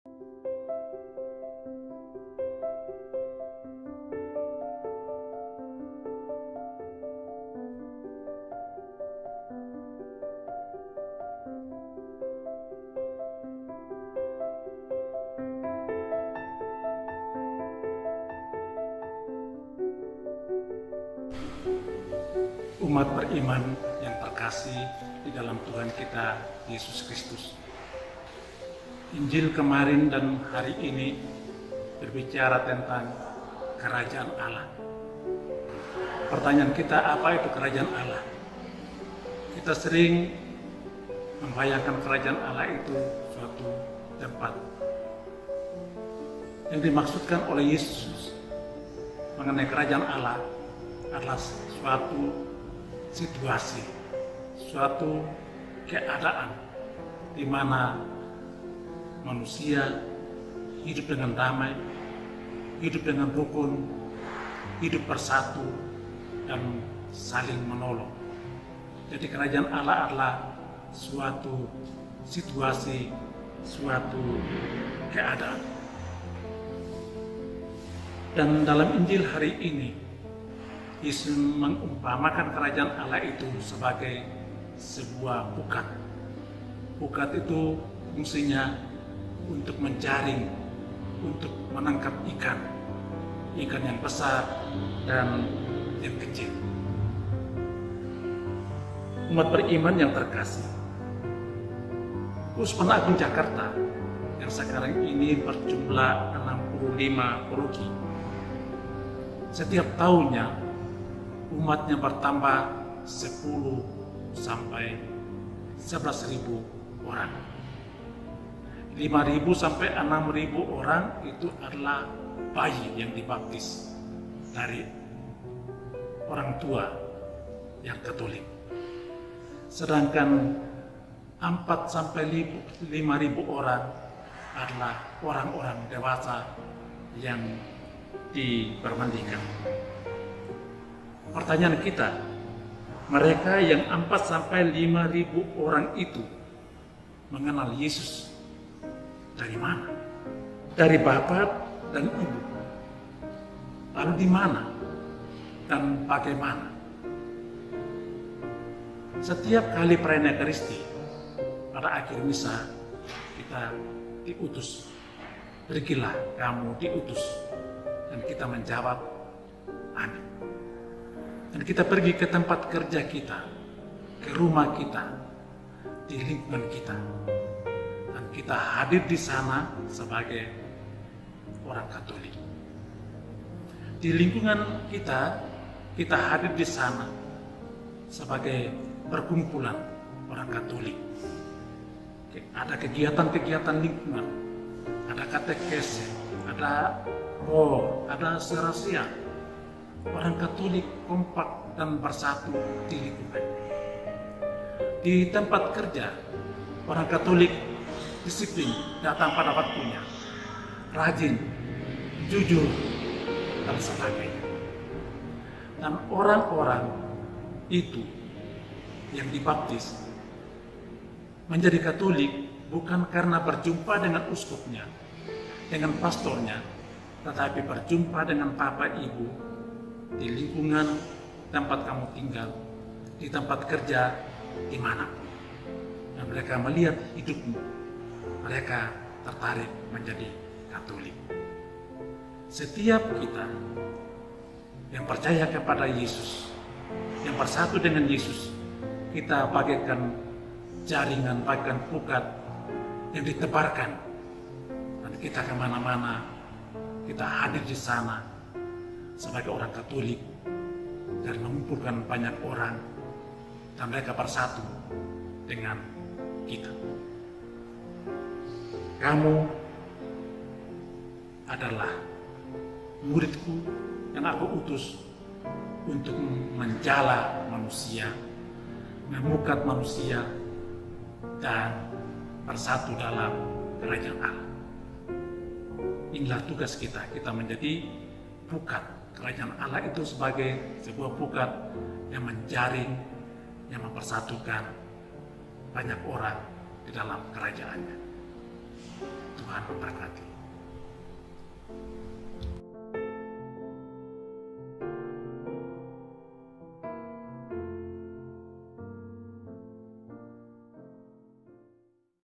Umat beriman yang terkasih di dalam Tuhan kita Yesus Kristus. Injil kemarin dan hari ini berbicara tentang kerajaan Allah. Pertanyaan kita, apa itu kerajaan Allah? Kita sering membayangkan kerajaan Allah itu suatu tempat. Yang dimaksudkan oleh Yesus mengenai kerajaan Allah adalah suatu situasi, suatu keadaan di mana manusia hidup dengan damai, hidup dengan rukun, hidup bersatu, dan saling menolong. Jadi kerajaan Allah adalah suatu situasi, suatu keadaan. Dan dalam Injil hari ini, Yesus mengumpamakan kerajaan Allah itu sebagai sebuah pukat. Pukat itu fungsinya untuk menjaring, untuk menangkap ikan yang besar dan yang kecil. Umat beriman yang terkasih, Uskup Agung Jakarta yang sekarang ini berjumlah 65 paroki, setiap tahunnya umatnya bertambah 10 sampai 11.000 orang. 5.000 sampai 6.000 orang itu adalah bayi yang dibaptis dari orang tua yang Katolik. Sedangkan 4 sampai 5.000 orang adalah orang-orang dewasa yang dipermandikan. Pertanyaan kita, mereka yang 4 sampai 5.000 orang itu mengenal Yesus dari mana? Dari Bapa dan Ibu. Lalu di mana dan bagaimana? Setiap kali perayaan Ekaristi, pada akhir misa kita diutus. Pergilah kamu diutus. Dan kita menjawab, amin. Dan kita pergi ke tempat kerja kita, ke rumah kita, di lingkungan kita. Dan kita hadir di sana sebagai orang Katolik. Di lingkungan kita, kita hadir di sana sebagai perkumpulan orang Katolik. Ada kegiatan-kegiatan lingkungan, ada katekese, ada roh, ada serasian. Orang Katolik kompak dan bersatu di lingkungan. Di tempat kerja, orang Katolik disiplin, datang pada waktunya, rajin, jujur, dan sebagainya. Dan orang-orang itu yang dibaptis menjadi Katolik bukan karena berjumpa dengan uskupnya, dengan pastornya, tetapi berjumpa dengan Bapak Ibu di lingkungan tempat kamu tinggal, di tempat kerja, di mana. Dan mereka melihat hidupmu, mereka tertarik menjadi Katolik. Setiap kita yang percaya kepada Yesus, yang bersatu dengan Yesus, kita bagaikan jaringan, bagaikan pukat yang ditebarkan. Dan kita kemana-mana, kita hadir di sana sebagai orang Katolik dan mengumpulkan banyak orang dan mereka bersatu dengan kita. Kamu adalah muridku yang aku utus untuk menjala manusia, memukat manusia, dan bersatu dalam kerajaan Allah. Inilah tugas kita, kita menjadi pukat. Kerajaan Allah itu sebagai sebuah pukat yang menjaring, yang mempersatukan banyak orang di dalam kerajaannya. Tuhan memberkati.